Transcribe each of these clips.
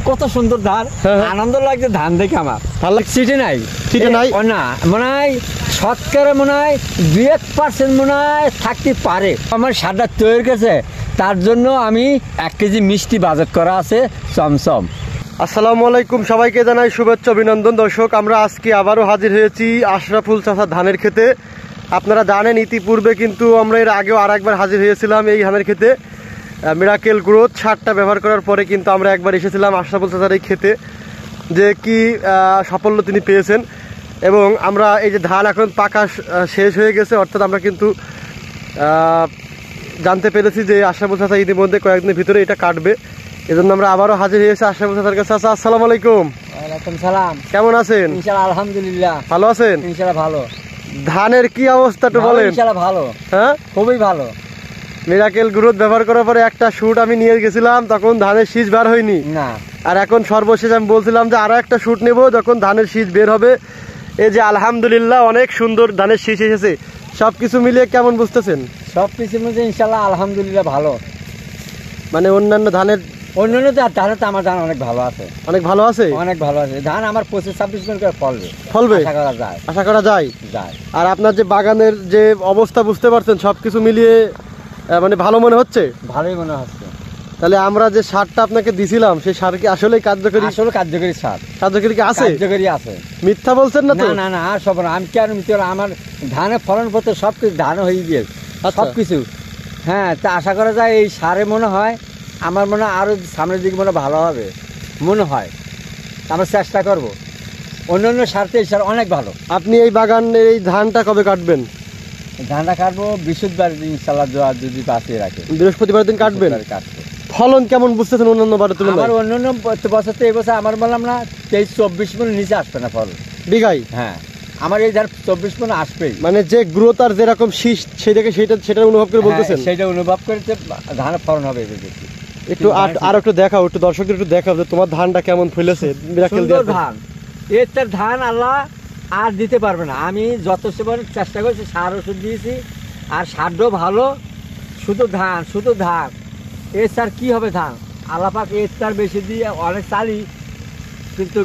কত সুন্দর ধান, আনন্দ লাগছে ধান দেখে আমার। ভালো লাগছে? সিটে নাই, সিটে নাই না, মনে হয় শতকরা মনে হয় 2-1% মনে হয় থাকতে পারে। আমার সারটা তৈরি গেছে, তার জন্য আমি 1 কেজি মিষ্টি বাজেট করা আছে চমচম। আসসালামু আলাইকুম, সবাইকে জানাই শুভেচ্ছা অভিনন্দন। দর্শক, আমরা আজকে আবারও হাজির হয়েছি আশরাফুল চাচা ধানের খেতে। আপনারা জানেন ইতিপূর্বে কিন্তু আমরা এর আগেও আরেকবার হাজির হয়েছিলাম এই ধানের খেতে। মিরাকেল গ্রোথ সারটা ব্যবহার করার পরে কিন্তু আমরা একবার এসেছিলাম আশরাফুল চাচার এই খেতে, যে কি সাফল্য তিনি পেয়েছেন। এবং আমরা এই যে ধান এখন পাকা শেষ হয়ে গেছে, অর্থাৎ আমরা কিন্তু জানতে পেরেছি যে আশরাফুল চাচা ইতিমধ্যে কয়েকদিনের ভিতরে এটা কাটবে। এজন্য আমরা আবারও হাজির হয়েছি আশরাফুল চাচার কাছে। চাচা, আসসালামু আলাইকুম। ওয়ালাইকুম সালাম। কেমন আছেন? ইনশাআল্লাহ আলহামদুলিল্লাহ। ভালো আছেন? ইনশাআল্লাহ ভালো। ধানের কি অবস্থা একটু বলেন। ইনশাআল্লাহ ভালো, হ্যাঁ খুবই ভালো। মিরাকেল গ্রোথ ব্যবহার করার পরে একটা শুট আমি নিয়ে গেছিলাম, তখন ধানের শীষ বের হয়নি না। আর এখন সর্বশেষ আমি বলছিলাম যে আরো একটা শুট নেব যখন ধানের শীষ বের হবে। এই যে আলহামদুলিল্লাহ অনেক সুন্দর ধানের শীষ এসেছে। সবকিছু মিলিয়ে কেমন বুঝতেছেন? সবকিছু মধ্যে ইনশাআল্লাহ আলহামদুলিল্লাহ ভালো। মানে অন্যান্য ধানের অন্যান্য ধানের তো আমার ধান অনেক ভালো আছে। অনেক ভালো আছে? অনেক ভালো আছে ধান। আমার 25-26 মণ করে ফলবে। আশা করা যায়। আশা করা যায়। আর আপনার যে বাগানের যে অবস্থা বুঝতে পারছেন, সবকিছু মিলিয়ে মানে ভালো মনে হচ্ছে? ভালোই মনে হচ্ছে। তাহলে আমরা যে সারটা আপনাকে দিছিলাম সেই সার কি আসলে কার্যকরী? আসলে কার্যকরী সার। কার্যকরী কি আছে? কার্যকরী আছে। মিথ্যা বলছেন না তো? না না, আর সব না। আমি কি আর মিথ্যা? আমার ধানের ফলন পত্র সবকিছু ধান হয়ে গিয়েছে সবকিছু। হ্যাঁ, তা আশা করা যায় এই সারে মনে হয় আমার মনে হয় আরো সামনের দিকে মনে ভালো হবে মনে হয়। আমরা চেষ্টা করব। অন্যান্য সার তো এই সার অনেক ভালো। আপনি এই বাগানের এই ধানটা কবে কাটবেন? ধানটা কাটবো বৃহস্পতিবার ইনশাআল্লাহ, যদি বাঁচিয়ে রাখে। বৃহস্পতিবার দিন কাটবেন? কাটবো। ফলন কেমন বুঝতেছেন অন্যান্য বারের তুলনায়? আমার অন্যান্য বছর তো এই বছর আমার বললাম না 23-24 মণ নিচে আসবে না ফল বিঘাই। হ্যাঁ, আমার এই ধান 24 মণ আসবেই। মানে যে গ্রোথ আর যেরকম শীষ সেটা অনুভব করে বলতেছেন? সেটা অনুভব করে ধানের ফলন হবে। একটু আর একটু দেখাও, একটু দর্শকদের একটু দেখাও যে তোমার ধানটা কেমন ফলেছে। মিরাকেল ধান, এর তার ধান আল্লাহ আর দিতে পারবে না। আমি যত সেবার চেষ্টা করেছি, সার ওষুধ দিয়েছি, আর সারটাও ভালো। শুধু ধান, শুধু ধান। এর সার কি হবে ধান? আল্লাপাক এর তার বেশি দিয়ে অনেক চালি, কিন্তু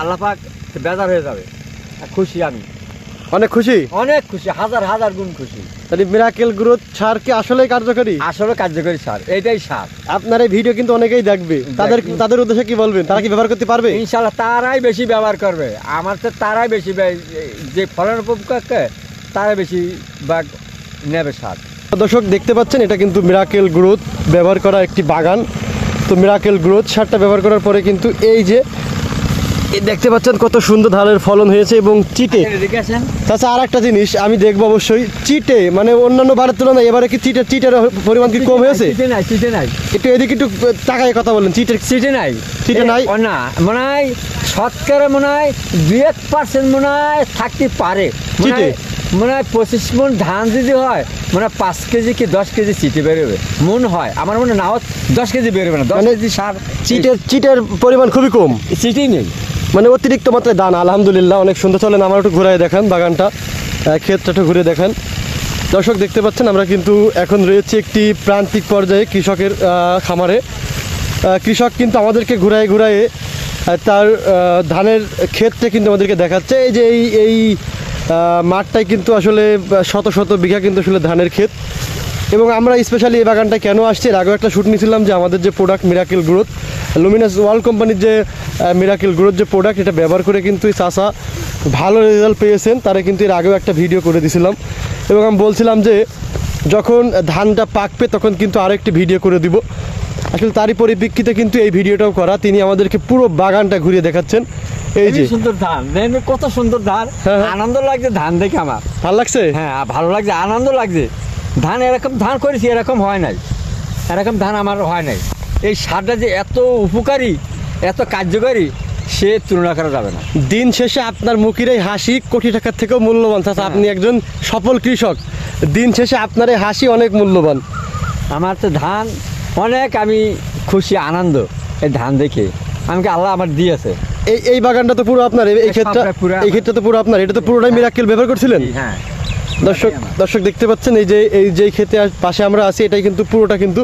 আল্লাপাক বেজার হয়ে যাবে। খুশি আমি, অনেক খুশি, অনেক খুশি, হাজার হাজার গুণ খুশি। তাহলে মিরাকেল গ্রোথ সার কি আসলেই কার্যকরী? আসলে কার্যকরী সার, এটাই সার। আপনার এই ভিডিও কিন্তু অনেকেই দেখবে, তাদের উদ্দেশ্যে কি বলবেন? তারা কি ব্যবহার করতে পারবে? ইনশাআল্লাহ তারাই বেশি ব্যবহার করবে। আমার তো তারাই বেশি, যে ফলন উপভোগকে তারাই বেশি ভাগ নেবে সার। দর্শক দেখতে পাচ্ছেন, এটা কিন্তু মিরাকেল গ্রোথ ব্যবহার করা একটি বাগান। তো মিরাকেল গ্রোথ সারটা ব্যবহার করার পরে কিন্তু এই যে দেখতে পাচ্ছেন কত সুন্দর ধানের ফলন হয়েছে। এবং চিটে, তাছাড়া আর একটা জিনিস আমি দেখবো অবশ্যই, চিটে মানে অন্যান্য বারের তুলনায় এবারে কি চিটের পরিমাণ কি কম হয়েছে? চিটে নাই। একটু এদিকে একটু তাকায় কথা বলেন। চিটে নাই না, মনে হয় শতকরা মনে হয় 2-1% মনে হয় থাকতে পারে। মনে হয় 25 মণ ধান যদি হয়, মনে হয় 5 কেজি কি 10 কেজি চিটে বেরোবে মনে হয়। আমার মনে নাও 10 কেজি বেরোবে না। 10 কেজি সার। চিটের পরিমাণ খুবই কম, চিটেই নেই, মানে অতিরিক্ত মাত্রায় দান। আলহামদুলিল্লাহ অনেক সুন্দর। চলেন আমার একটু ঘুরাই দেখান বাগানটা, ক্ষেতটা একটু ঘুরে দেখান। দর্শক দেখতে পাচ্ছেন আমরা কিন্তু এখন রয়েছে একটি প্রান্তিক পর্যায়ে কৃষকের খামারে। কৃষক কিন্তু আমাদেরকে ঘুরায়ে তার ধানের ক্ষেতটা কিন্তু আমাদেরকে দেখাচ্ছে। এই যে এই মাঠটাই কিন্তু আসলে শত শত বিঘা কিন্তু আসলে ধানের ক্ষেত। এবং আমরা স্পেশালি এই বাগানটা কেন আসছি, এর আগেও একটা শ্যুট নিয়েছিলাম যে আমাদের যে product miracle growth, Luminous world কোম্পানির যে মিরাকেল গ্রোথ যে প্রোডাক্ট, এটা ব্যবহার করে কিন্তু চাষা ভালো রেজাল্ট পেয়েছেন। তারা কিন্তু এর আগেও একটা ভিডিও করে দিয়েছিলাম। এবং আমি বলছিলাম যে যখন ধানটা পাকবে তখন কিন্তু আরও একটি ভিডিও করে দিব। আসলে তারই পরিপ্রেক্ষিতে কিন্তু এই ভিডিওটাও করা। তিনি আমাদেরকে পুরো বাগানটা ঘুরিয়ে দেখাচ্ছেন। এই যে সুন্দর ধান, কত সুন্দর ধান। আনন্দ লাগছে ধান দেখে আমার। ভালো লাগছে? হ্যাঁ, ভালো লাগছে, আনন্দ লাগছে। ধান এরকম ধান করেছি, এরকম হয় নাই, এরকম ধান আমার হয় নাই। এই সারটা যে এত উপকারী, এত কার্যকারী, সে তুলনা করা যাবে না। দিন শেষে আপনার মুখের এই হাসি কোটি টাকার থেকেও মূল্যবান। আপনি একজন সফল কৃষক, দিন শেষে আপনার এই হাসি অনেক মূল্যবান। আমার তো ধান অনেক, আমি খুশি, আনন্দ এই ধান দেখে। আমাকে আল্লাহ আমার দিয়েছে। এই বাগানটা তো পুরো আপনার, এই ক্ষেতটা তো পুরো আপনার। এটা তো পুরোটাই মিরাকেল ব্যবহার করছিলেন? হ্যাঁ। দর্শক দেখতে পাচ্ছেন এই যে ক্ষেতে পাশে আমরা আছি, এটাই কিন্তু পুরোটা কিন্তু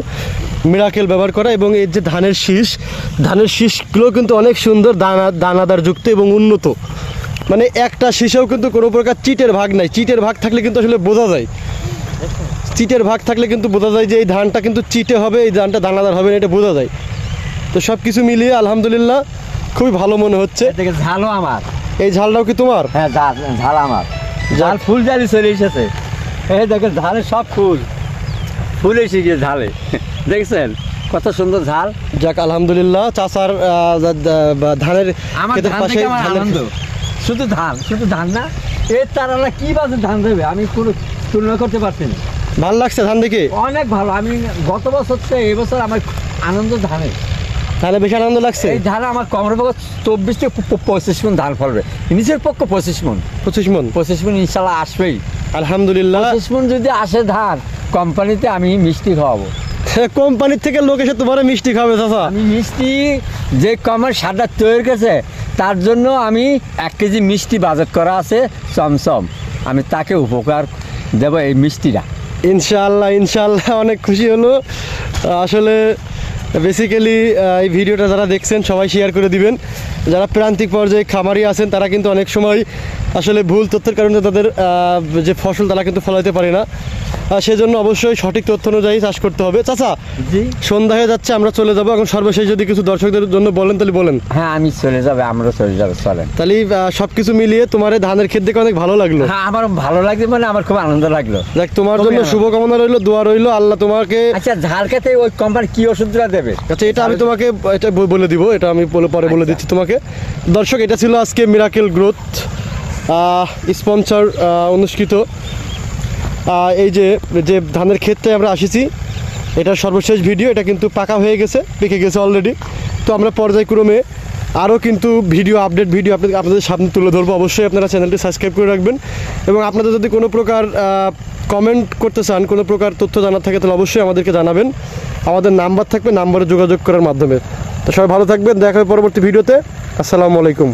মিরাকেল ব্যবহার করা। এবং এর যে ধানের শীষগুলো কিন্তু অনেক সুন্দর, দানাদার যুক্ত এবং উন্নত। মানে একটা শীষেও কিন্তু কোনো প্রকার চিটের ভাগ নাই। চিটের ভাগ থাকলে কিন্তু আসলে বোঝা যায়, যে এই ধানটা কিন্তু চিটে হবে, এই ধানটা দানাদার হবে না, এটা বোঝা যায়। তো সব কিছু মিলিয়ে আলহামদুলিল্লাহ খুবই ভালো মনে হচ্ছে। দেখে ঝালও আমার, এই ঝালটাও কি তোমার? হ্যাঁ ঝাল আমার, ঝাল ফুল জালি চলে এসেছে। এই দেখেন ঝালে সব ফুল এসে গিয়ে ঝালে, দেখছেন কত সুন্দর ঝাল। যাক আলহামদুলিল্লাহ, চাচার ধানের আমার ক্ষেতের ধান পাশে থেকে আমার ধানের আনন্দ, শুধু ধান না, এর তারা কি বাজে ধান দেবে আমি কোনো তুলনা করতে পারছি না। ভালো লাগছে ধান দেখে? অনেক ভালো। আমি গত বছর থেকে এবছর আমার আনন্দ ধানে, তাহলে বেশি আনন্দ লাগছে। এই ধান আমার কমর পক্ষ 24 থেকে 25 মণ ধান ফলবে, নিচের পক্ষ 25 মণ 25 মণ ইনশাল্লাহ আসবেই আলহামদুলিল্লাহ। 25 মণ যদি আসে ধান, কোম্পানিতে আমি মিষ্টি খাওয়াবো। কোম্পানির থেকে লোক এসে তোমার মিষ্টি খাবে চাচা? আমি মিষ্টি যে কমার সারটা তৈরি করেছে তার জন্য আমি 1 কেজি মিষ্টি বাজেট করা আছে চমচম, আমি তাকে উপকার দেব এই মিষ্টিটা। ইনশাআল্লাহ অনেক খুশি হলো। আসলে বেসিক্যালি এই ভিডিওটা যারা দেখছেন সবাই শেয়ার করে দিবেন। যারা প্রান্তিক পর্যায়ে খামারি আছেন তারা কিন্তু অনেক সময় আসলে ভুল তথ্যের কারণে তাদের যে ফসল তারা কিন্তু ফলাইতে পারে না। সেজন্য অবশ্যই সঠিক তথ্য অনুযায়ী চাষ করতে হবে। চাচা জি, সন্ধ্যা হয়ে যাচ্ছে, আমরা চলে যাবো এখন। সর্বশেষ যদি কিছু দর্শকদের জন্য বলেন তাহলে বলেন। হ্যাঁ আমি চলে যাবে, আমরা চলে যাবে, চলেন। তাহলে সব কিছু মিলিয়ে তোমার এই ধানের ক্ষেত দেখে অনেক ভালো লাগলো। হ্যাঁ আমার ভালো লাগছে, মানে আমার খুব আনন্দ লাগলো। দেখ তোমার জন্য শুভকামনা রইলো, দোয়া রইলো, আল্লাহ তোমাকে। আচ্ছা ঝাল খেতে ওই কোম্পানি কি ওষুধটা দেবে? আচ্ছা এটা আমি তোমাকে এটা বলে দিব, এটা আমি পরে বলে দিচ্ছি তোমাকে। দর্শক এটা ছিল আজকে মিরাকেল গ্রোথ স্পন্সর অনুষ্ঠিত এই যে ধানের ক্ষেত্রে আমরা আসিছি, এটার সর্বশেষ ভিডিও। এটা কিন্তু পাকা হয়ে গেছে, পেকে গেছে অলরেডি। তো আমরা পর্যায়ক্রমে আরও কিন্তু আপডেট ভিডিও আপনাদের সামনে তুলে ধরবো। অবশ্যই আপনারা চ্যানেলটি সাবস্ক্রাইব করে রাখবেন। এবং আপনাদের যদি কোনো প্রকার কমেন্ট করতে চান, কোনো প্রকার তথ্য জানার থাকে তাহলে অবশ্যই আমাদেরকে জানাবেন। আমাদের নাম্বার থাকবে, নাম্বারে যোগাযোগ করার মাধ্যমে। তো সবাই ভালো থাকবেন, দেখা হবে পরবর্তী ভিডিওতে। আসসালামু আলাইকুম।